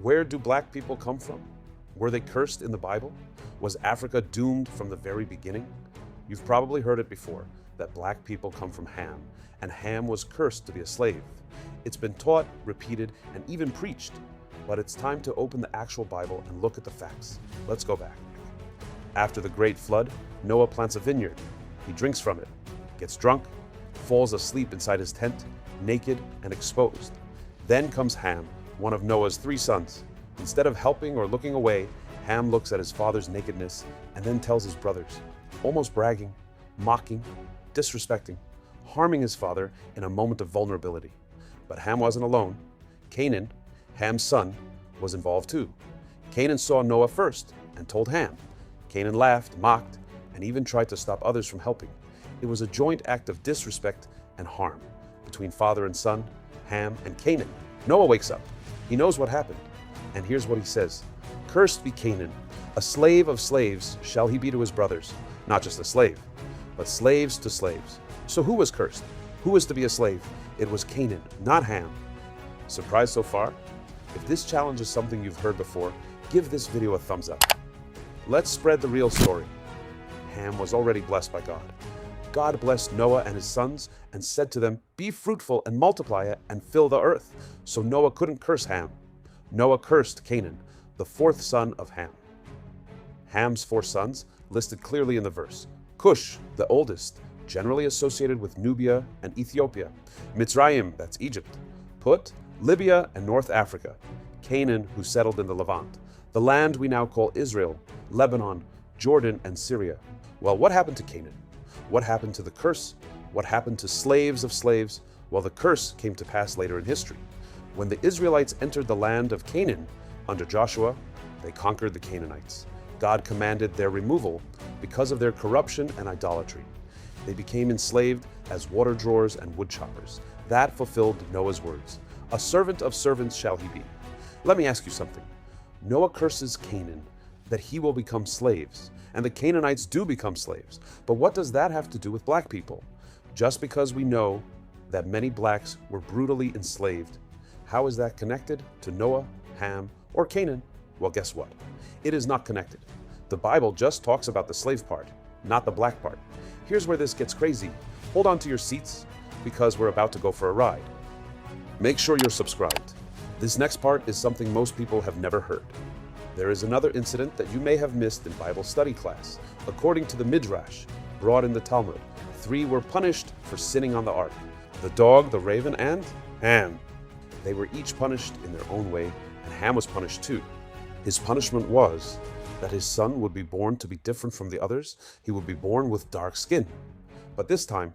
Where do black people come from? Were they cursed in the Bible? Was Africa doomed from the very beginning? You've probably heard it before, that black people come from Ham, and Ham was cursed to be a slave. It's been taught, repeated, and even preached, but it's time to open the actual Bible and look at the facts. Let's go back. After the great flood, Noah plants a vineyard. He drinks from it, gets drunk, falls asleep inside his tent, naked and exposed. Then comes Ham, one of Noah's 3 sons. Instead of helping or looking away, Ham looks at his father's nakedness and then tells his brothers, almost bragging, mocking, disrespecting, harming his father in a moment of vulnerability. But Ham wasn't alone. Canaan, Ham's son, was involved too. Canaan saw Noah first and told Ham. Canaan laughed, mocked, and even tried to stop others from helping. It was a joint act of disrespect and harm between father and son, Ham and Canaan. Noah wakes up. He knows what happened. And here's what he says. Cursed be Canaan, a slave of slaves shall he be to his brothers. Not just a slave, but slaves to slaves. So who was cursed? Who was to be a slave? It was Canaan, not Ham. Surprised so far? If this challenge is something you've heard before, give this video a thumbs up. Let's spread the real story. Ham was already blessed by God. God blessed Noah and his sons and said to them, be fruitful and multiply it and fill the earth. So Noah couldn't curse Ham. Noah cursed Canaan, the 4th son of Ham. Ham's 4 sons, listed clearly in the verse. Cush, the oldest, generally associated with Nubia and Ethiopia. Mitzrayim, that's Egypt. Put, Libya and North Africa. Canaan, who settled in the Levant. The land we now call Israel, Lebanon, Jordan, and Syria. Well, what happened to Canaan? What happened to the curse? What happened to slaves of slaves? Well, the curse came to pass later in history. When the Israelites entered the land of Canaan under Joshua, they conquered the Canaanites. God commanded their removal because of their corruption and idolatry. They became enslaved as water drawers and wood choppers. That fulfilled Noah's words. A servant of servants shall he be. Let me ask you something. Noah curses Canaan that he will become slaves, and the Canaanites do become slaves. But what does that have to do with black people? Just because we know that many blacks were brutally enslaved, how is that connected to Noah, Ham, or Canaan? Well, guess what? It is not connected. The Bible just talks about the slave part, not the black part. Here's where this gets crazy. Hold on to your seats because we're about to go for a ride. Make sure you're subscribed. This next part is something most people have never heard. There is another incident that you may have missed in Bible study class. According to the Midrash, brought in the Talmud, 3 were punished for sinning on the ark. The dog, the raven, and Ham. They were each punished in their own way, and Ham was punished too. His punishment was that his son would be born to be different from the others. He would be born with dark skin. But this time,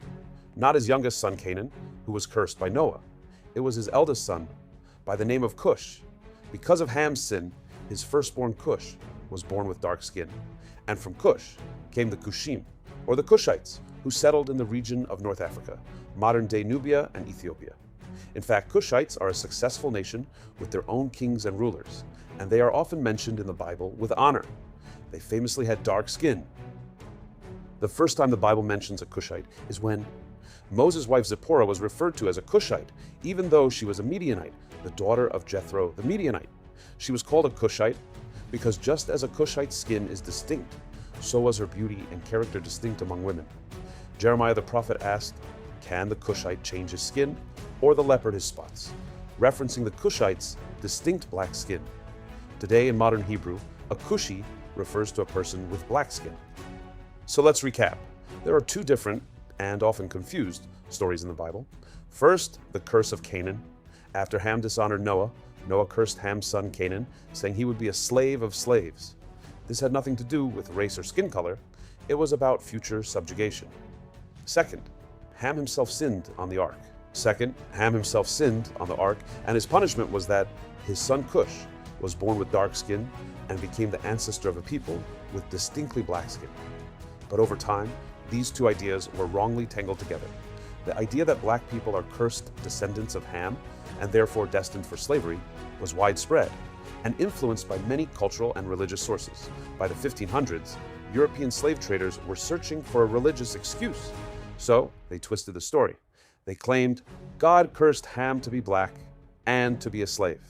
not his youngest son Canaan, who was cursed by Noah. It was his eldest son, by the name of Cush. Because of Ham's sin, his firstborn Cush was born with dark skin. And from Cush came the Kushim, or the Kushites, who settled in the region of North Africa, modern-day Nubia and Ethiopia. In fact, Kushites are a successful nation with their own kings and rulers, and they are often mentioned in the Bible with honor. They famously had dark skin. The first time the Bible mentions a Kushite is when Moses' wife Zipporah was referred to as a Cushite, even though she was a Midianite, the daughter of Jethro the Midianite. She was called a Cushite because just as a Cushite's skin is distinct, so was her beauty and character distinct among women. Jeremiah the prophet asked, can the Cushite change his skin, or the leopard his spots? Referencing the Kushites' distinct black skin. Today in modern Hebrew, a Cushi refers to a person with black skin. So let's recap. There are 2 different, and often confused, stories in the Bible. First, the curse of Canaan. After Ham dishonored Noah, Noah cursed Ham's son Canaan, saying he would be a slave of slaves. This had nothing to do with race or skin color. It was about future subjugation. Second, Ham himself sinned on the ark. And his punishment was that his son Cush was born with dark skin and became the ancestor of a people with distinctly black skin. But over time, these 2 ideas were wrongly tangled together. The idea that black people are cursed descendants of Ham and therefore destined for slavery was widespread and influenced by many cultural and religious sources. By the 1500s, European slave traders were searching for a religious excuse. So they twisted the story. They claimed God cursed Ham to be black and to be a slave.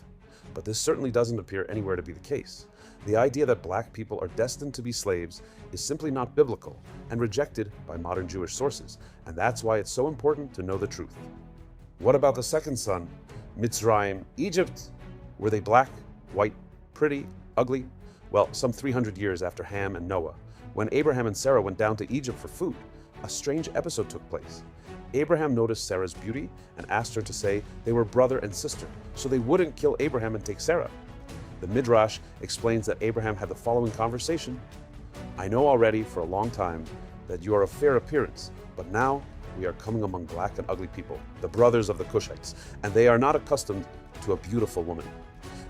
But this certainly doesn't appear anywhere to be the case. The idea that black people are destined to be slaves is simply not biblical and rejected by modern Jewish sources, and that's why it's so important to know the truth. What about the second son, Mitzrayim, Egypt? Were they black, white, pretty, ugly? Well, some 300 years after Ham and Noah, when Abraham and Sarah went down to Egypt for food, a strange episode took place. Abraham noticed Sarah's beauty and asked her to say they were brother and sister, so they wouldn't kill Abraham and take Sarah. The Midrash explains that Abraham had the following conversation: "I know already for a long time that you are of fair appearance, but now we are coming among black and ugly people, the brothers of the Cushites, and they are not accustomed to a beautiful woman.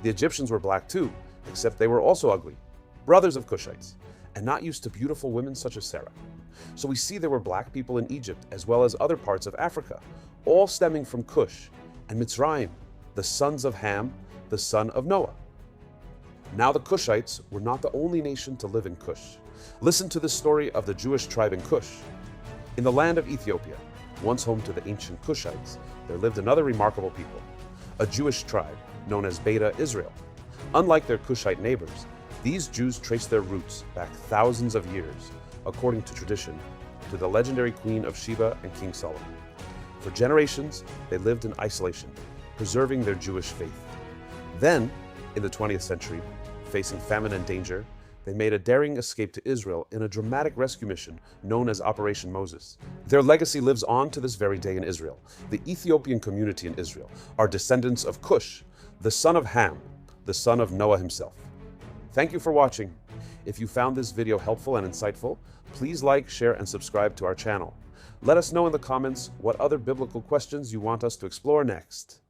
The Egyptians were black too, except they were also ugly, brothers of Cushites, and not used to beautiful women such as Sarah." So we see there were black people in Egypt as well as other parts of Africa, all stemming from Cush and Mitzrayim, the sons of Ham, the son of Noah. Now the Kushites were not the only nation to live in Cush. Listen to the story of the Jewish tribe in Cush. In the land of Ethiopia, once home to the ancient Cushites, there lived another remarkable people, a Jewish tribe known as Beta Israel. Unlike their Cushite neighbors, these Jews trace their roots back thousands of years, according to tradition, to the legendary Queen of Sheba and King Solomon. For generations, they lived in isolation, preserving their Jewish faith. Then, in the 20th century, facing famine and danger, they made a daring escape to Israel in a dramatic rescue mission known as Operation Moses. Their legacy lives on to this very day in Israel. The Ethiopian community in Israel are descendants of Cush, the son of Ham, the son of Noah himself. Thank you for watching. If you found this video helpful and insightful, please like, share, and subscribe to our channel. Let us know in the comments what other biblical questions you want us to explore next.